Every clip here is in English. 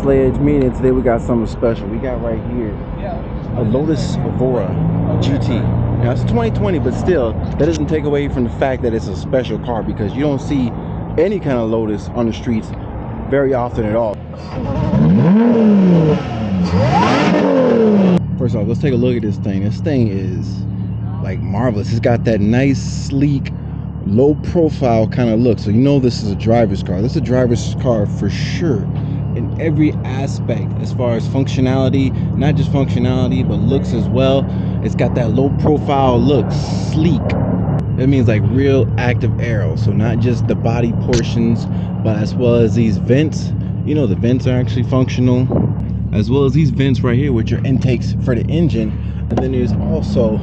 Sledge Media. Today we got something special. We got right here a Lotus Evora GT. Now it's 2020, but still, that doesn't take away from the fact that it's a special car, because you don't see any kind of Lotus on the streets very often at all. First off, let's take a look at this thing. This thing is like marvelous. It's got that nice, sleek, low profile kind of look. So you know this is a driver's car. This is a driver's car for sure in every aspect, as far as functionality, not just functionality but looks as well. It's got that low profile look, sleek. That means like real active aero, so not just the body portions, but as well as these vents. You know, the vents are actually functional, as well as these vents right here, which are intakes for the engine. And then there's also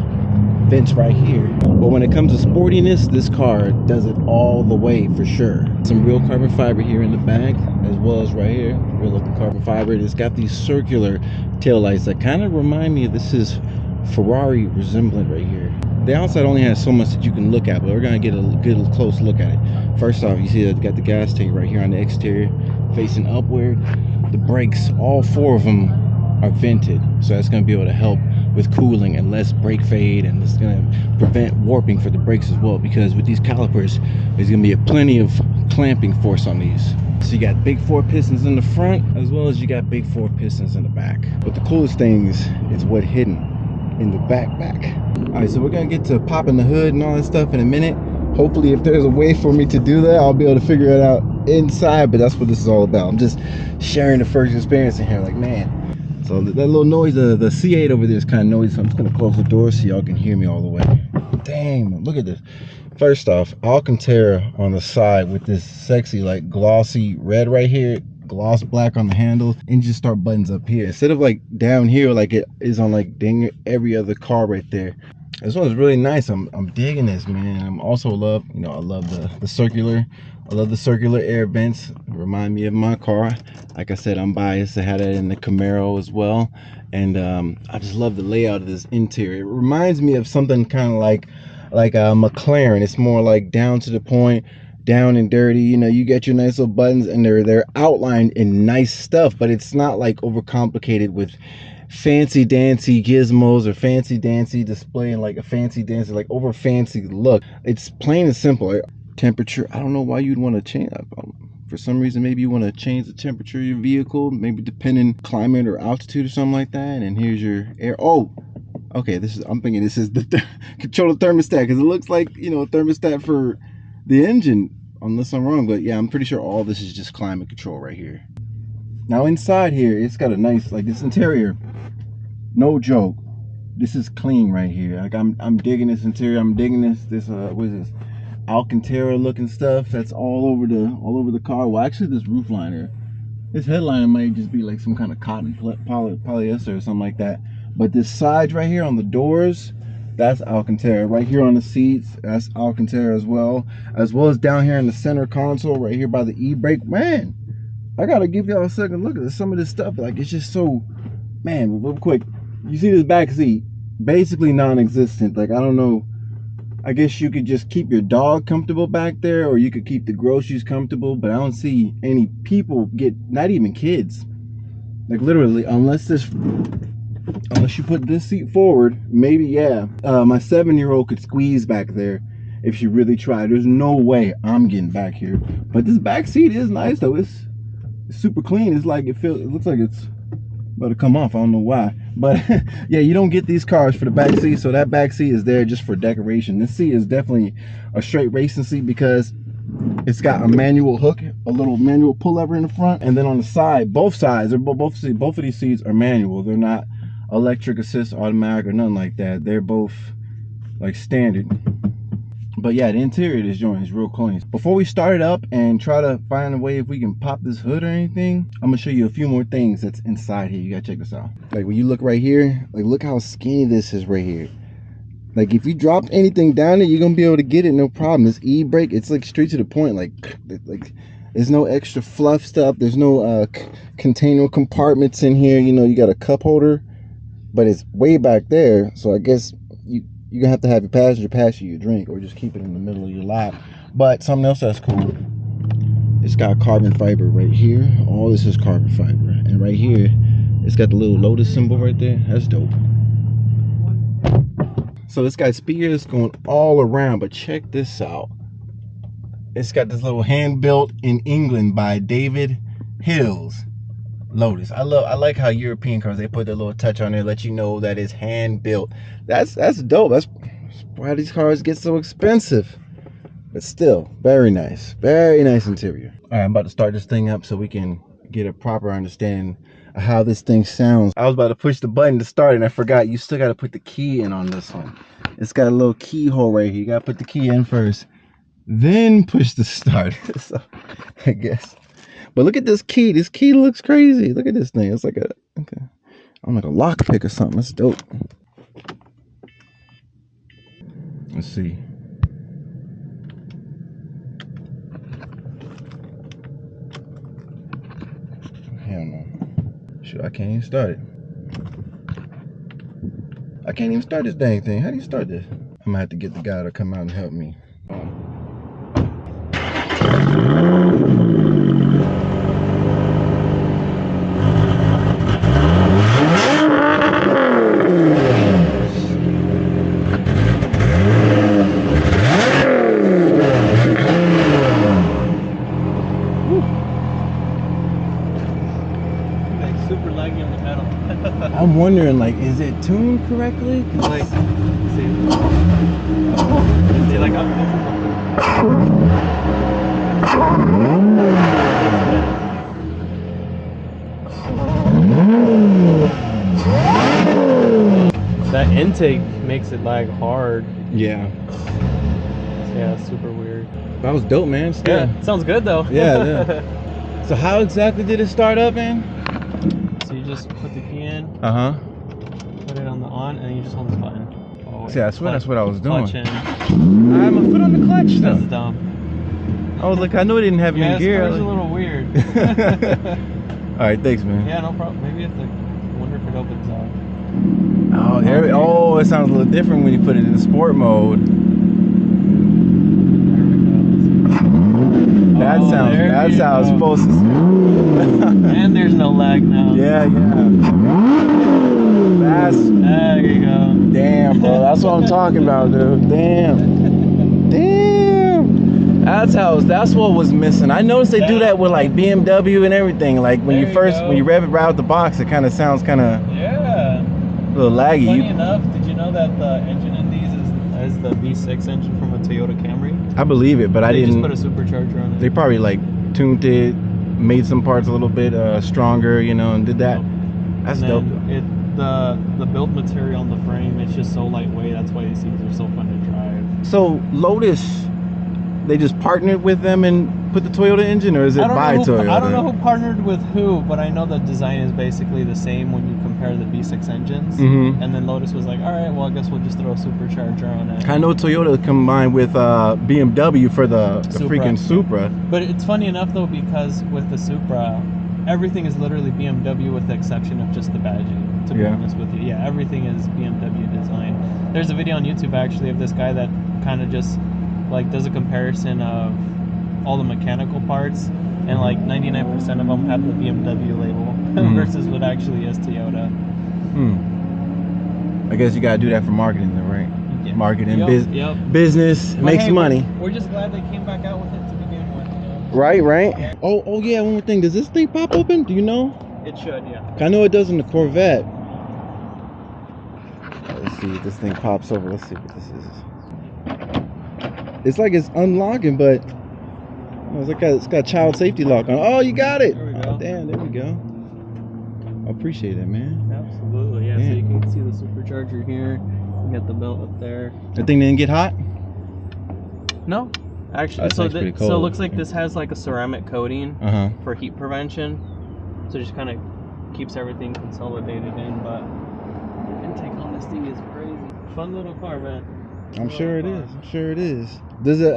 vents right here. But when it comes to sportiness, this car does it all the way for sure. Some real carbon fiber here in the back, as well as right here, real looking carbon fiber. It's got these circular tail lights that kind of remind me of, this is Ferrari resemblant right here. The outside only has so much that you can look at, but we're gonna get a good close look at it. First off, you see that got the gas tank right here on the exterior facing upward. The brakes, all four of them are vented, so that's going to be able to help with cooling and less brake fade, and it's going to prevent warping for the brakes as well, because with these calipers there's going to be plenty of clamping force on these. So you got big 4 pistons in the front, as well as you got big 4 pistons in the back. But the coolest things is what hidden in the back. All right, so we're going to get to popping the hood and all that stuff in a minute. Hopefully, if there's a way for me to do that, I'll be able to figure it out inside, but that's what this is all about. I'm just sharing the first experience in here, like, man. So that little noise, the C8 over there is kind of noisy, so I'm just gonna close the door so y'all can hear me all the way. Damn, look at this. First off, Alcantara on the side with this sexy, like, glossy red right here, gloss black on the handle, and just start buttons up here instead of like down here like it is on like dang every other car right there. This one's really nice. I'm digging this, man. I'm also love, you know, I love the circular. I love the circular air vents. Remind me of my car. Like I said, I'm biased. I had it in the Camaro as well, and I just love the layout of this interior. It reminds me of something kind of like a McLaren. It's more like down to the point, down and dirty. You know, you get your nice little buttons, and they're outlined in nice stuff, but it's not like overcomplicated with fancy dancy gizmos or fancy dancy display and like a fancy dancy, like over fancy look. It's plain and simple. Temperature, I don't know why you'd want to change. For some reason, maybe you want to change the temperature of your vehicle, maybe depending climate or altitude or something like that. And here's your air. Oh, okay, this is, I'm thinking this is the control the thermostat, because it looks like, you know, a thermostat for the engine, unless I'm wrong. But yeah, I'm pretty sure all this is just climate control right here. Now inside here, it's got a nice, like, this interior, no joke, this is clean right here. Like, I'm digging this interior. I'm digging this what is this, Alcantara looking stuff that's all over the car. Well, actually, this roof liner, this headliner might just be like some kind of cotton polyester or something like that. But this side right here on the doors, that's Alcantara. Right here on the seats, that's Alcantara as well as down here in the center console right here by the e-brake. Man, I gotta give y'all a second look at some of this stuff. Like, it's just so, man, real quick, you see this back seat, basically non-existent. Like, I don't know, I guess you could just keep your dog comfortable back there, or you could keep the groceries comfortable, but I don't see any people get, not even kids, like, literally, unless you put this seat forward, maybe, yeah, my 7-year-old could squeeze back there if she really tried. There's no way I'm getting back here. But this back seat is nice though. It's super clean. It's like, it looks like it's about to come off. I don't know why, but yeah, you don't get these cars for the back seat, so that back seat is there just for decoration. This seat is definitely a straight racing seat, because it's got a manual hook, a little manual pull lever in the front, and then on the side, both sides, both of these seats are manual. They're not electric assist, automatic, or nothing like that. They're both like standard. But yeah, the interior of this joint is real clean. Before we start it up and try to find a way if we can pop this hood or anything, I'm gonna show you a few more things that's inside here. You gotta check this out. Like, when you look right here, like, look how skinny this is right here. Like, if you dropped anything down there, you're gonna be able to get it, no problem. This e-brake, it's like straight to the point. Like there's no extra fluff stuff. There's no container compartments in here. You know, you got a cup holder, but it's way back there. So I guess you're gonna have to have your passenger pass you your drink, or just keep it in the middle of your lap. But something else that's cool, It's got carbon fiber right here. All this is carbon fiber. And right here, it's got the little Lotus symbol right there. That's dope. So it's got speakers going all around, but check this out. It's got this little hand built in England by David Hills Lotus. I like how European cars, they put their little touch on there, let you know that it's hand built. That's dope. That's why these cars get so expensive. But still, very nice interior. All right, I'm about to start this thing up so we can get a proper understanding of how this thing sounds. I was about to push the button to start it and I forgot you still got to put the key in on this one. It's got a little keyhole right here. You got to put the key in first, then push the start. So I guess. But look at this key. This key looks crazy. Look at this thing. It's like I'm like a lockpick or something. That's dope. Let's see. Hell no. Shoot, I can't even start it. I can't even start this dang thing. How do you start this? I'm gonna have to get the guy to come out and help me. Super laggy on the pedal. I'm wondering, like, is it tuned correctly? Like, see, like I'm that intake makes it lag hard. Yeah. Yeah, it's super weird. That was dope, man. Still. Yeah, sounds good though. Yeah. So how exactly did it start up, man? So you just put the key in. Put it on the on, and you just hold this button. Oh, see, that's what I was doing. Clutch in. I have my foot on the clutch though. That's dumb. I was like, I know it didn't have any gear. Yeah, it's a little weird. All right, thanks, man. Yeah, no problem. Maybe it's like, I wonder if it opens up. Oh, there. Oh, it sounds a little different when you put it in sport mode. That sounds supposed to. And there's no lag now. Yeah. There you go. Damn, bro. That's what I'm talking about, dude. Damn. That's what was missing. I noticed they do that with like BMW and everything. Like when you rev it right out the box, it kind of sounds a little laggy. Funny enough, did you know that the engine in these is the V6 engine from a Toyota Camry? I believe it, but I didn't. They just put a supercharger on it. They probably like tuned it, made some parts a little bit stronger, you know, and did that. That's dope. The build material on the frame, it's just so lightweight. That's why these things are so fun to drive. So Lotus, they just partnered with them and put the Toyota engine, or is it by Toyota? I don't know who partnered with who, but I know the design is basically the same when you compare the V6 engines. And then Lotus was like, all right, well, I guess we'll just throw a supercharger on it. I know Toyota combined with BMW for the freaking Supra. But it's funny enough though, because with the Supra, everything is literally BMW with the exception of just the badging. To be honest with you, yeah, everything is BMW design. There's a video on YouTube actually of this guy that kind of just like does a comparison of all the mechanical parts, and like 99% of them have the BMW label versus what actually is Toyota. I guess you gotta do that for marketing though, right? Yeah. Marketing, business makes money. We're just glad they came back out with it to begin with, you know? Right. Yeah. Oh yeah, one more thing. Does this thing pop open? Do you know? It should, yeah. I know it does in the Corvette. Let's see if this thing pops over. Let's see what this is. It's like it's unlocking, but it's got child safety lock on. Oh, you got it. There we go. Oh, damn, there we go. I appreciate that, man. Absolutely, yeah. So you can see the supercharger here. You got the belt up there. The thing didn't get hot? No. Actually, so it looks like this has like a ceramic coating for heat prevention. So it just kind of keeps everything consolidated in, but the intake on this thing is crazy. Fun little car, man. I'm sure it is. Does it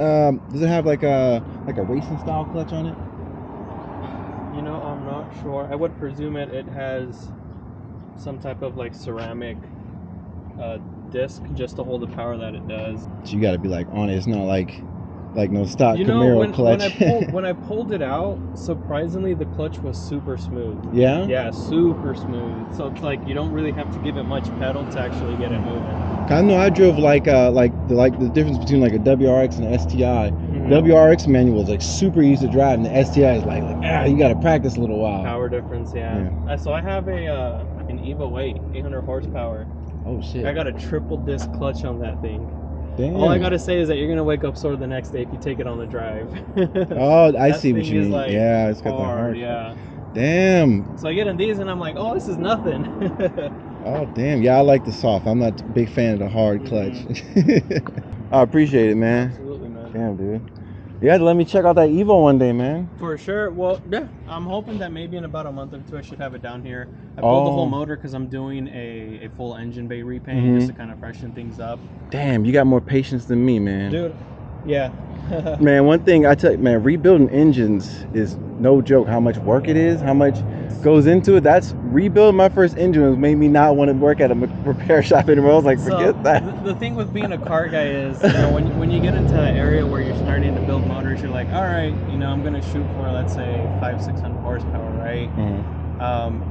have like a racing style clutch on it? You know, I'm not sure. I would presume it has some type of like ceramic disc just to hold the power that it does. So you got to be like on it. It's not like like no stock You know, Camaro clutch. when I pulled it out, surprisingly the clutch was super smooth. Yeah? Yeah, super smooth. So it's like you don't really have to give it much pedal to actually get it moving. I know I drove like the difference between like a WRX and an STI. Mm-hmm. WRX manual is like super easy to drive, and the STI is like you gotta practice a little while. Power difference, yeah. So I have an Evo 8, 800 horsepower. Oh shit! I got a triple disc clutch on that thing. Damn. All I gotta say is that you're gonna wake up sore the next day if you take it on the drive. Oh, I see what you mean. Like yeah, it's got hard, the hard. Yeah. Damn. So I get in these and I'm like, oh, this is nothing. Oh damn. Yeah, I like the soft. I'm not a big fan of the hard clutch. I appreciate it, man. Absolutely, man. Damn, dude. You had to let me check out that Evo one day, man. For sure. Well, yeah, I'm hoping that maybe in about a month or two I should have it down here. I pulled the whole motor because I'm doing a full engine bay repaint just to kind of freshen things up. Damn, you got more patience than me, man. Dude, yeah. Man, one thing I tell you, man, rebuilding engines is no joke. How much work it is, how much goes into it. That's rebuilding my first engine made me not want to work at a repair shop anymore. I was like, forget that. The thing with being a car guy is, you know, when you get into an area where you're starting to build motors, you're like, all right, you know, I'm gonna shoot for, let's say 500-600 horsepower, right?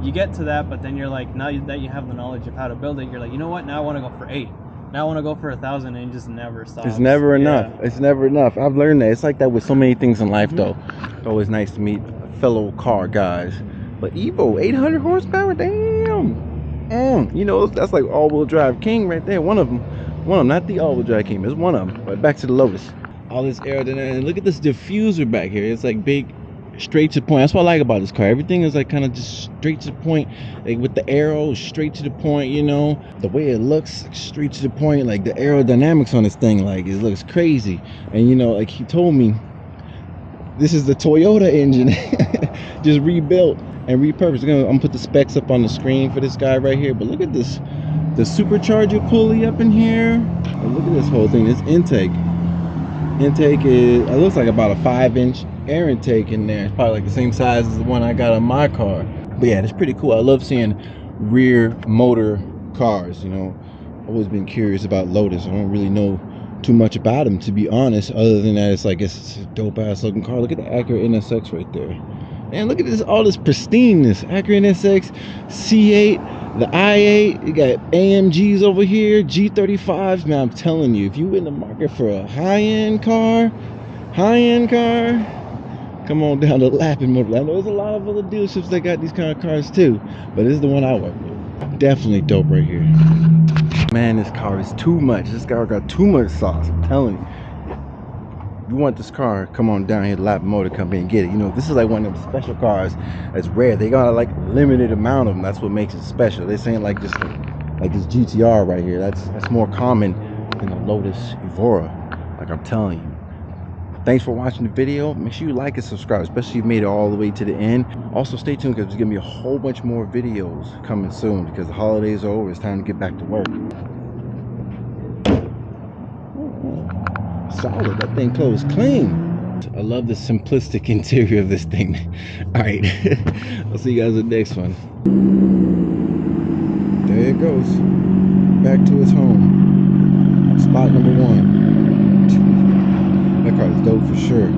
You get to that, but then you're like, now that you have the knowledge of how to build it, you're like, you know what? Now I want to go for 8. Now I want to go for 1,000, and it just never stops. It's never enough. It's never enough. I've learned that. It's like that with so many things in life, though. It's always nice to meet fellow car guys. But Evo, 800 horsepower, damn. You know, that's like all-wheel drive king right there. One of them, not the all-wheel drive king. There's one of them. But back to the Lotus. All this aerodynamic. And look at this diffuser back here. It's like big, straight to the point. That's what I like about this car. Everything is like kind of just straight to the point, like with the arrow straight to the point. You know, the way it looks, straight to the point. Like the aerodynamics on this thing, like it looks crazy. And you know, like he told me, this is the Toyota engine, just rebuilt and repurposed. I'm gonna put the specs up on the screen for this guy right here. But look at this, the supercharger pulley up in here. And look at this whole thing. This intake is, it looks like about a 5-inch air intake in there. It's probably like the same size as the one I got on my car. But yeah, it's pretty cool. I love seeing rear motor cars. You know, always been curious about Lotus. I don't really know too much about them, to be honest, other than that it's like it's a dope ass looking car. Look at the Acura NSX right there, man. Look at this, all this pristineness. Acura NSX, C8, the i8. You got AMGs over here, G35s. Man, I'm telling you, if you in the market for a high-end car, come on down to Lappin Motor. I know there's a lot of other dealerships that got these kind of cars too, but this is the one I work with. Definitely dope right here. Man, this car is too much. This car got too much sauce. I'm telling you. You want this car, come on down here to Lappin Motor Company and get it. You know, this is like one of them special cars that's rare. They got like limited amount of them. That's what makes it special. This ain't like just like this GTR right here. That's more common than the Lotus Evora. Like I'm telling you. Thanks for watching the video. Make sure you like and subscribe, especially if you made it all the way to the end. Also stay tuned because there's gonna be a whole bunch more videos coming soon because the holidays are over. It's time to get back to work. Solid. That thing closed clean. I love the simplistic interior of this thing. All right. I'll see you guys in the next one. There it goes. Back to its home. Spot number 1. That car is dope for sure.